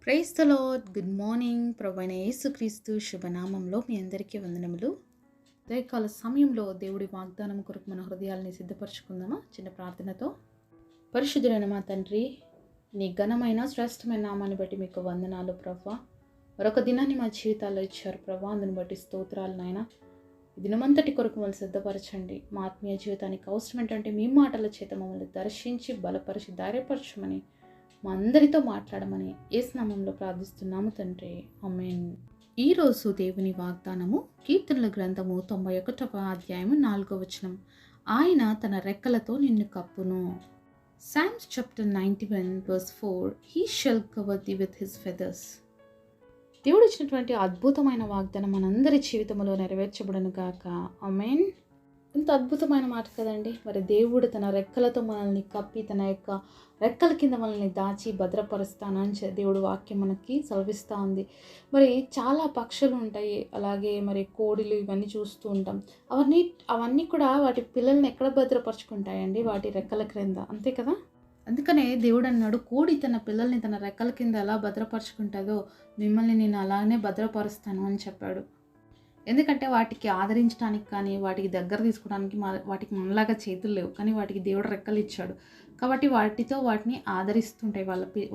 Praise the lord. Good morning. ప్రభువైన యేసుక్రీస్తు శుభనామంలో మీ అందరికీ వందనములు. ఉదయకాల సమయంలో దేవుడి వాగ్దానం కొరకు మన హృదయాల్ని సిద్ధపరచుకుందామా చిన్న ప్రార్థనతో. పరిశుద్ధులైన మా తండ్రి, నీ ఘనమైన శ్రేష్టమైన నామాన్ని బట్టి మీకు వందనాలు ప్రభువా. మరొక దినాన్ని మా జీవితాల్లో ఇచ్చారు ప్రభువా, అందుని బట్టి స్తోత్రాలు నాయన. ఈ దినమంతటి కొరకు మమ్మల్ని సిద్ధపరచండి. మా ఆత్మీయ జీవితానికి అవసరం ఏంటంటే మీ మాటల చేత మమ్మల్ని దర్శించి బలపరిచి ధైర్యపరచమని, మా అందరితో మాట్లాడమని యేసు నామములో ప్రార్థిస్తున్నాము తండ్రి, ఆమేన్. ఈరోజు దేవుని వాగ్దానము కీర్తనల గ్రంథము 91వ అధ్యాయము 4వ వచనం. ఆయన తన రెక్కలతో నిన్ను కప్పును. Psalms chapter 91 verse 4. He shall cover thee with his feathers. దేవుడు ఇచ్చినటువంటి అద్భుతమైన వాగ్దానం మనందరి జీవితంలో నెరవేర్చబడును గాక, ఆమేన్. ఎంత అద్భుతమైన మాట కదండి. మరి దేవుడు తన రెక్కలతో మనల్ని కప్పి తన యొక్క రెక్కల కింద మనల్ని దాచి భద్రపరుస్తానని దేవుడు వాక్యం మనకి సెలవిస్తూ ఉంది. మరి చాలా పక్షులు ఉంటాయి, అలాగే మరి కోడిలు ఇవన్నీ చూస్తూ ఉంటాం. అవన్నీ కూడా వాటి పిల్లల్ని ఎక్కడ భద్రపరుచుకుంటాయండి? వాటి రెక్కల క్రింద, అంతే కదా. అందుకనే దేవుడు అన్నాడు, కోడి తన పిల్లల్ని తన రెక్కల కింద ఎలా భద్రపరుచుకుంటుందో మిమ్మల్ని నేను అలానే భద్రపరుస్తాను అని చెప్పాడు. ఎందుకంటే వాటికి ఆదరించడానికి కానీ వాటికి దగ్గర తీసుకోవడానికి వాటికి మనలాగా చేతులు లేవు, కానీ వాటికి దేవుడు రెక్కలు ఇచ్చాడు కాబట్టి వాటిని ఆదరిస్తుంటాయి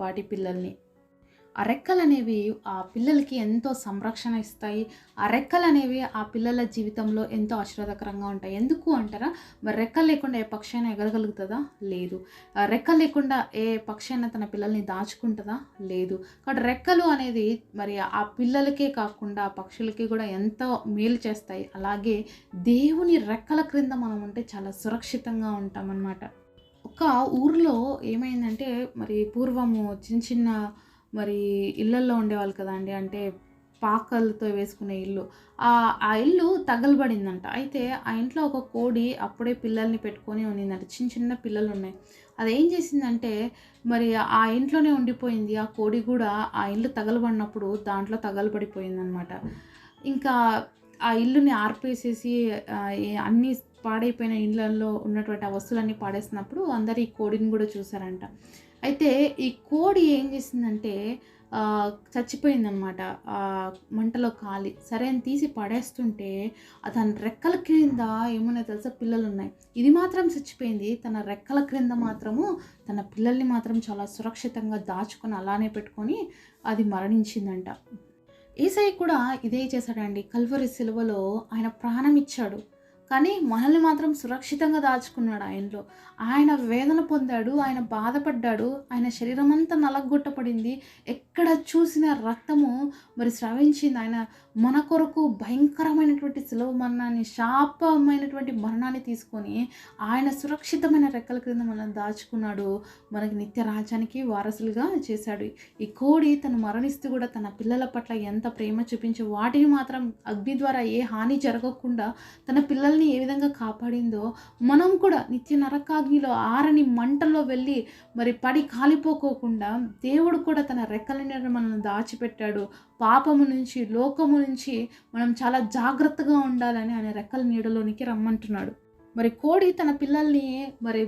వాటి పిల్లల్ని. ఆ రెక్కలు అనేవి ఆ పిల్లలకి ఎంతో సంరక్షణ ఇస్తాయి. ఆ రెక్కలు అనేవి ఆ పిల్లల జీవితంలో ఎంతో ఆశీర్వాదకరంగా ఉంటాయి. ఎందుకు అంటారా? మరి రెక్కలు లేకుండా ఏ పక్షి అయినా ఎగరగలుగుతుందా? లేదు. రెక్కలు లేకుండా ఏ పక్షి అయినా తన పిల్లల్ని దాచుకుంటుందా? లేదు. కాబట్టి రెక్కలు అనేది మరి ఆ పిల్లలకే కాకుండా ఆ పక్షులకి కూడా ఎంతో మేలు చేస్తాయి. అలాగే దేవుని రెక్కల క్రింద మనం ఉంటే చాలా సురక్షితంగా ఉంటామన్నమాట. ఒక ఊరిలో ఏమైందంటే, మరి పూర్వము చిన్న మరి ఇళ్ళల్లో ఉండేవాళ్ళు కదా అండి, అంటే పాకలతో వేసుకునే ఇల్లు. ఆ ఇల్లు తగలబడిందంట. అయితే ఆ ఇంట్లో ఒక కోడి అప్పుడే పిల్లల్ని పెట్టుకొని ఉన్నిందంట. చిన్న పిల్లలు ఉన్నాయి. అదేం చేసిందంటే మరి ఆ ఇంట్లోనే ఉండిపోయింది. ఆ కోడి కూడా ఆ ఇల్లు తగలబడినప్పుడు దాంట్లో తగలబడిపోయిందనమాట. ఇంకా ఆ ఇల్లుని ఆర్పేసేసి అన్నీ పాడైపోయిన ఇళ్ళల్లో ఉన్నటువంటి ఆ వస్తువులన్నీ పాడేసినప్పుడు అందరు ఈ కోడిని కూడా చూసారంట. అయితే ఈ కోడి ఏం చేసిందంటే చచ్చిపోయిందనమాట. మంటలో కాలి. సరే అని తీసి పడేస్తుంటే తన రెక్కల క్రింద ఏమన్నా తెలుసా, పిల్లలు ఉన్నాయి. ఇది మాత్రం చచ్చిపోయింది, తన రెక్కల క్రింద మాత్రము తన పిల్లల్ని మాత్రం చాలా సురక్షితంగా దాచుకొని అలానే పెట్టుకొని అది మరణించిందంట. యేసయ్య కూడా ఇదే చేశాడండి. కల్వరి సిలువలో ఆయన ప్రాణం ఇచ్చాడు, కానీ మనల్ని మాత్రం సురక్షితంగా దాచుకున్నాడు. ఆయన వేదన పొందాడు, ఆయన బాధపడ్డాడు, ఆయన శరీరం అంతా నలగొట్టబడింది, ఎక్కడ చూసిన రక్తము మరి స్రవించింది. ఆయన మన కొరకు భయంకరమైనటువంటి శిలువ మరణాన్ని, శాపమైనటువంటి మరణాన్ని తీసుకొని ఆయన సురక్షితమైన రెక్కల క్రింద మనల్ని దాచుకున్నాడు, మనకి నిత్య రాజ్యానికి వారసులుగా చేశాడు. ఈ కోడి తను మరణిస్తూ కూడా తన పిల్లల పట్ల ఎంత ప్రేమ చూపించి వాటిని మాత్రం అగ్ని ద్వారా ఏ హాని జరగకుండా తన పిల్లల్ని ఏ విధంగా కాపాడిందో, మనం కూడా నిత్య నరకాగ్నిలో ఆరని మంటల్లో వెళ్ళి మరి పడి కాలిపోకోకుండా దేవుడు కూడా తన రెక్కల నీడ మనల్ని దాచిపెట్టాడు. పాపము నుంచి, లోకము నుంచి మనం చాలా జాగ్రత్తగా ఉండాలని ఆయన రెక్కల నీడలోనికి రమ్మంటున్నాడు. మరి కోడి తన పిల్లల్ని మరి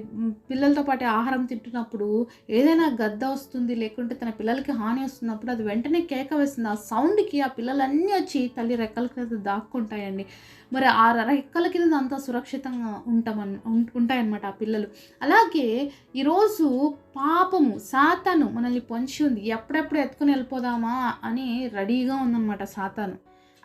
పిల్లలతో పాటు ఆహారం తింటున్నప్పుడు ఏదైనా గద్ద వస్తుంది, లేకుంటే తన పిల్లలకి హాని వస్తున్నప్పుడు అది వెంటనే కేక వేస్తుంది. ఆ సౌండ్కి ఆ పిల్లలన్నీ వచ్చి తల్లి రెక్కల కింద దాక్కుంటాయండి. మరి ఆ రెక్కల కింద అంతా సురక్షితంగా ఉంటాయన్నమాట ఆ పిల్లలు. అలాగే ఈరోజు పాపము, సాతాను మనల్ని పొంచి ఉంది. ఎప్పుడెప్పుడు ఎత్తుకొని వెళ్ళిపోదామా అని రెడీగా ఉందన్నమాట సాతాను.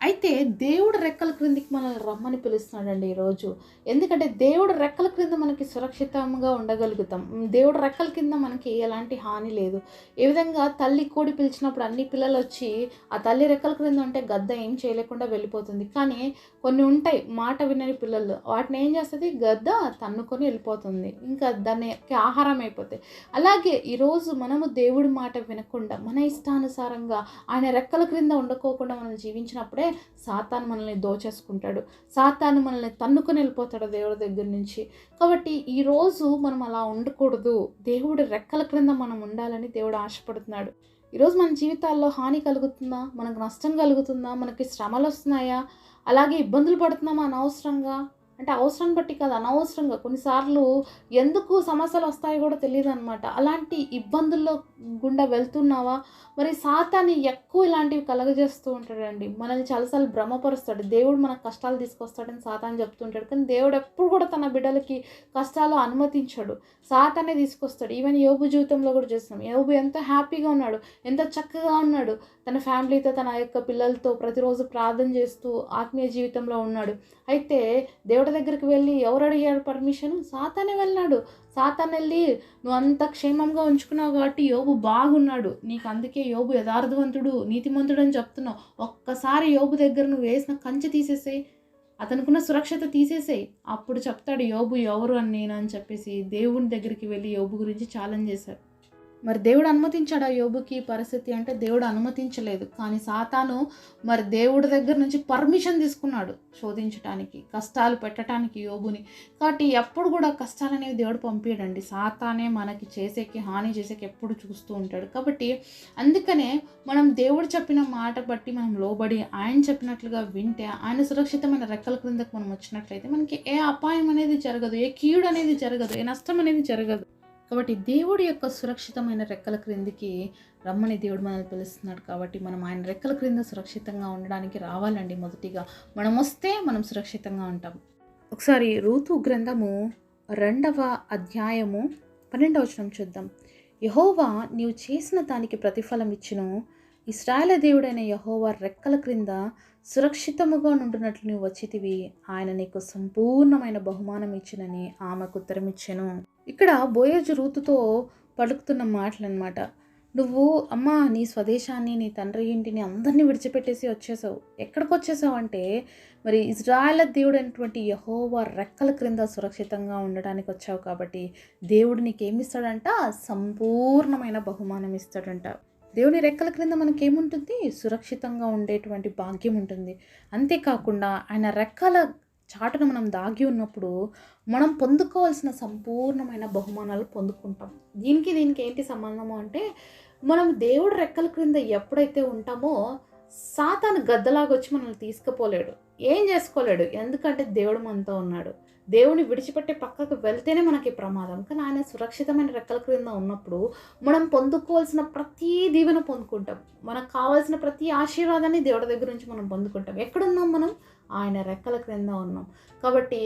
అయితే దేవుడు రెక్కల క్రిందికి మనల్ని రమ్మని పిలుస్తున్నాడండి ఈరోజు. ఎందుకంటే దేవుడు రెక్కల క్రింద మనకి సురక్షితంగా ఉండగలుగుతాం. దేవుడు రెక్కల కింద మనకి ఎలాంటి హాని లేదు. ఏ విధంగా తల్లి కోడి పిలిచినప్పుడు అన్ని పిల్లలు వచ్చి ఆ తల్లి రెక్కల క్రింద ఉంటే గద్ద ఏం చేయలేకుండా వెళ్ళిపోతుంది. కానీ కొన్ని ఉంటాయి మాట వినని పిల్లలు, వాటిని ఏం చేస్తుంది, గద్ద తన్నుకొని వెళ్ళిపోతుంది, ఇంకా దానికి ఆహారం అయిపోతాయి. అలాగే ఈరోజు మనము దేవుడి మాట వినకుండా మన ఇష్టానుసారంగా ఆయన రెక్కల క్రింద ఉండకోకుండా మనం జీవించినప్పుడే సాతాను మనల్ని దోచేసుకుంటాడు, సాతాను మనల్ని తన్నుకొని వెళ్ళిపోతాడు దేవుడి దగ్గర నుంచి. కాబట్టి ఈరోజు మనం అలా ఉండకూడదు. దేవుడి రెక్కల క్రింద మనం ఉండాలని దేవుడు ఆశపడుతున్నాడు. ఈరోజు మన జీవితాల్లో హాని కలుగుతుందా, మనకు నష్టం కలుగుతుందా, మనకి శ్రమలు వస్తున్నాయా, అలాగే ఇబ్బందులు పడుతున్నామా అనవసరంగా అంటే అవసరాన్ని బట్టి కాదు, అనవసరంగా కొన్నిసార్లు ఎందుకు సమస్యలు వస్తాయో కూడా తెలియదనమాట. అలాంటి ఇబ్బందుల్లో గుండా వెళ్తున్నావా? మరి సాతాను ఎక్కువ ఇలాంటివి కలగజేస్తూ ఉంటాడండి. మనల్ని చాలాసార్లు భ్రమపరుస్తాడు. దేవుడు మనకు కష్టాలు తీసుకొస్తాడని సాతాను చెప్తుంటాడు. కానీ దేవుడు ఎప్పుడు కూడా తన బిడ్డలకి కష్టాలు అనుమతించడు. సాతానే తీసుకొస్తాడు. ఈవెన్ యోబు జీవితంలో కూడా చూస్తున్నాం. యోబు ఎంత హ్యాపీగా ఉన్నాడు, ఎంత చక్కగా ఉన్నాడు. తన ఫ్యామిలీతో, తన యొక్క పిల్లలతో ప్రతిరోజు ప్రార్థన చేస్తూ ఆత్మీయ జీవితంలో ఉన్నాడు. అయితే దేవుడి దగ్గరికి వెళ్ళి ఎవరు అడిగాడు పర్మిషన్? సాతానే వెళ్ళాడు. సాతాను వెళ్ళి నువ్వు అంత క్షేమంగా ఉంచుకున్నావు కాబట్టి యోబు బాగున్నాడు, నీకు అందుకే యోబు యథార్థవంతుడు, నీతిమంతుడు అని చెప్తున్నావు. ఒక్కసారి యోబు దగ్గర నువ్వు వేసిన కంచె తీసేసేయి, అతనుకున్న సురక్షత తీసేసేయి, అప్పుడు చెప్తాడు యోబు ఎవరు అని నేను అని చెప్పేసి దేవుని దగ్గరికి వెళ్ళి యోబు గురించి ఛాలెంజ్ చేశాడు. మరి దేవుడు అనుమతించాడా యోబుకి పరిస్థితి అంటే? దేవుడు అనుమతించలేదు. కానీ సాతాను మరి దేవుడి దగ్గర నుంచి పర్మిషన్ తీసుకున్నాడు శోధించడానికి, కష్టాలు పెట్టడానికి యోబుని. కాబట్టి ఎప్పుడు కూడా కష్టాలు అనేవి దేవుడు పంపించడండి. సాతానే మనకి చేసేకి, హాని చేసేకి ఎప్పుడు చూస్తూ ఉంటాడు. కాబట్టి అందుకనే మనం దేవుడు చెప్పిన మాట బట్టి మనం లోబడి ఆయన చెప్పినట్లుగా వింటే, ఆయన సురక్షితమైన రెక్కల క్రిందకు మనం వచ్చినట్లయితే మనకి ఏ అపాయం అనేది జరగదు, ఏ కీడు అనేది జరగదు, ఏ నష్టం అనేది జరగదు. కాబట్టి దేవుడి యొక్క సురక్షితమైన రెక్కల క్రిందికి రమ్మని దేవుడు మనల్ని పిలుస్తున్నాడు. కాబట్టి మనం ఆయన రెక్కల క్రింద సురక్షితంగా ఉండడానికి రావాలండి. మొదటిగా మనం వస్తే మనం సురక్షితంగా ఉంటాం. ఒకసారి రూతు గ్రంథము 2వ అధ్యాయము 12వ వచనం చూద్దాం. యెహోవా నీవు చేసిన దానికి ప్రతిఫలం ఇచ్చును, ఇశ్రాయేలు దేవుడైన యెహోవా రెక్కల క్రింద సురక్షితముగా నుండునట్లు నీవు వచ్చితివి, ఆయన నీకు సంపూర్ణమైన బహుమానం ఇచ్చినని ఆమెకు ఉత్తరమిచ్చెను. ఇక్కడ బోయజు రూతుతో పలుకుతున్న మాటలు అనమాట. నువ్వు అమ్మ నీ స్వదేశాన్ని, నీ తండ్రి ఇంటిని అందరినీ విడిచిపెట్టేసి వచ్చేసావు. ఎక్కడికి వచ్చేసావు అంటే మరి ఇజ్రాయేలు దేవుడు అయినటువంటి యెహోవా రెక్కల క్రింద సురక్షితంగా ఉండడానికి వచ్చావు. కాబట్టి దేవుడు నీకేమిస్తాడంట? సంపూర్ణమైన బహుమానం ఇస్తాడంట. దేవుని రెక్కల క్రింద మనకేముంటుంది? సురక్షితంగా ఉండేటువంటి భాగ్యం ఉంటుంది. అంతేకాకుండా ఆయన రెక్కల చాటును మనం దాగి ఉన్నప్పుడు మనం పొందుకోవాల్సిన సంపూర్ణమైన బహుమానాలు పొందుకుంటాం. దీనికి ఏంటి సంబంధము అంటే, మనం దేవుడి రెక్కల క్రింద ఎప్పుడైతే ఉంటామో సాతాను గద్దలాగా వచ్చి మనల్ని తీసుకుపోలేడు, ఏం చేసుకోలేడు. ఎందుకంటే దేవుడు మనతో ఉన్నాడు. దేవుని విడిచిపెట్టి పక్కకు వెళ్తేనే మనకి ప్రమాదం. కానీ ఆయన సురక్షితమైన రెక్కల క్రింద ఉన్నప్పుడు మనం పొందుకోవాల్సిన ప్రతి దీవెన పొందుకుంటాం. మనకు కావాల్సిన ప్రతి ఆశీర్వాదాన్ని దేవుడి దగ్గర నుంచి మనం పొందుకుంటాం. ఎక్కడున్నాం మనం? ఆయన రెక్కల క్రింద ఉన్నాం. కాబట్టి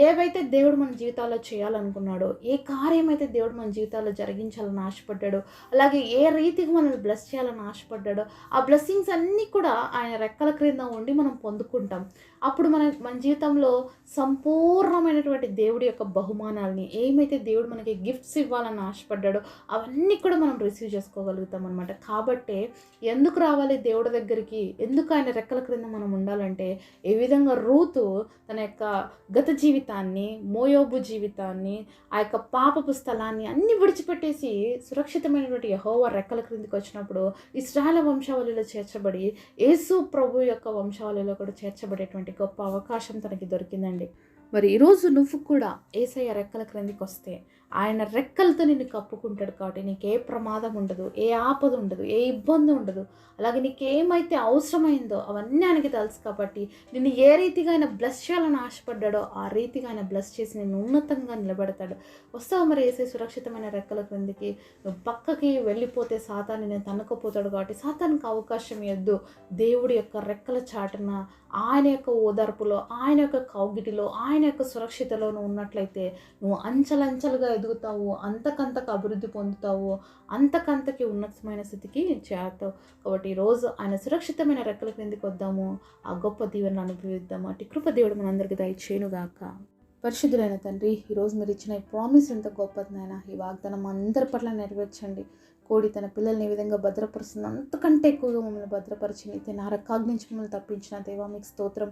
ఏవైతే దేవుడు మన జీవితాల్లో చేయాలనుకున్నాడో, ఏ కార్యమైతే దేవుడు మన జీవితాల్లో జరిగించాలని ఆశపడ్డాడో, అలాగే ఏ రీతిగా మనల్ని బ్లెస్ చేయాలని ఆశపడ్డాడో, ఆ బ్లెస్సింగ్స్ అన్నీ కూడా ఆయన రెక్కల క్రింద ఉండి మనం పొందుకుంటాం. అప్పుడు మన జీవితంలో సంపూర్ణమైనటువంటి దేవుడి యొక్క బహుమానాలని, ఏమైతే దేవుడు మనకి గిఫ్ట్స్ ఇవ్వాలని ఆశపడ్డాడో అవన్నీ కూడా మనం రిసీవ్ చేసుకోగలుగుతాం అనమాట. కాబట్టి ఎందుకు రావాలి దేవుడి దగ్గరికి? ఎందుకు ఆయన రెక్కల క్రింద మనం ఉండాలంటే, ఏ విధంగా రూతు తన యొక్క గత జీవితాన్ని, మోయోబు జీవితాన్ని, ఆ యొక్క పాపపు స్థలాన్ని అన్ని విడిచిపెట్టేసి సురక్షితమైనటువంటి యెహోవా రెక్కల క్రిందికి వచ్చినప్పుడు ఇశ్రాయేలు వంశావళిలో చేర్చబడి యేసు ప్రభు యొక్క వంశావళిలో కూడా చేర్చబడేటువంటి గొప్ప అవకాశం తనకి దొరికిందండి. మరి ఈరోజు నువ్వు కూడా యేసయ్య రెక్కల క్రిందికి వస్తే ఆయన రెక్కలతో నిన్ను కప్పుకుంటాడు. కాబట్టి నీకు ఏ ప్రమాదం ఉండదు, ఏ ఆపద ఉండదు, ఏ ఇబ్బంది ఉండదు. అలాగే నీకేమైతే అవసరమైందో అవన్నీ ఆయనకి తెలుసు. కాబట్టి నిన్ను ఏ రీతిగా ఆయన బ్లెస్ చేయాలని ఆశపడ్డాడో ఆ రీతిగా ఆయన బ్లెస్ చేసి నిన్ను ఉన్నతంగా నిలబెడతాడు. వస్తావు మరి యేసయ్య సురక్షితమైన రెక్కల క్రిందికి. నువ్వు పక్కకి వెళ్ళిపోతే సాతాను నేను తన్నుకుపోతాడు. కాబట్టి సాతానికి అవకాశం ఇవ్వద్దు. దేవుడి యొక్క రెక్కల చాటున, ఆయన యొక్క ఓదార్పులో, ఆయన యొక్క కౌగిటిలో, ఆయన యొక్క సురక్షితలో నువ్వు ఉన్నట్లయితే నువ్వు అంచెలంచెలుగా ఎదుగుతావు, అంతకంతకు అభివృద్ధి పొందుతావు, అంతకంతకి ఉన్నతమైన స్థితికి చేరుతావు. కాబట్టి ఈరోజు ఆయన సురక్షితమైన రెక్కల క్రిందికి వద్దాము, ఆ గొప్ప దీవెనను అనుభవిద్దాము. అటు కృప దేవుడు మనందరికీ దయచేయునుగాక. పరిశుద్ధులైన తండ్రి, ఈరోజు మీరు ఇచ్చిన ఈ ప్రామిస్ ఎంత గొప్పది నాయన. ఈ వాగ్దానం అందరి పట్ల నెరవేర్చండి. కోడి తన పిల్లల్ని ఏ విధంగా భద్రపరుస్తుంది, అంతకంటే ఎక్కువగా మమ్మల్ని భద్రపరిచి అయితే నా రకాగ్ని నుంచి మమ్మల్ని తప్పించిన దేవా మీకు స్తోత్రం.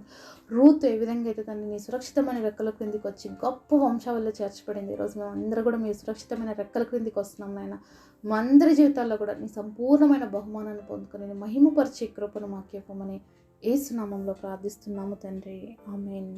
రూతు ఏ విధంగా అయితే తను నీ సురక్షితమైన రెక్కల క్రిందికి వచ్చి గొప్ప వంశావళిలో చేర్చబడింది. ఈరోజు మేము అందరూ కూడా మీ సురక్షితమైన రెక్కల క్రిందికి వస్తున్నాం నాయన. మా అందరి జీవితాల్లో కూడా నీ సంపూర్ణమైన బహుమానాన్ని పొందుకొని మహిమపరిచే కృపను మాకు ఇవ్వమని యేసు నామములో ప్రార్థిస్తున్నాము తండ్రి. ఆమేన్.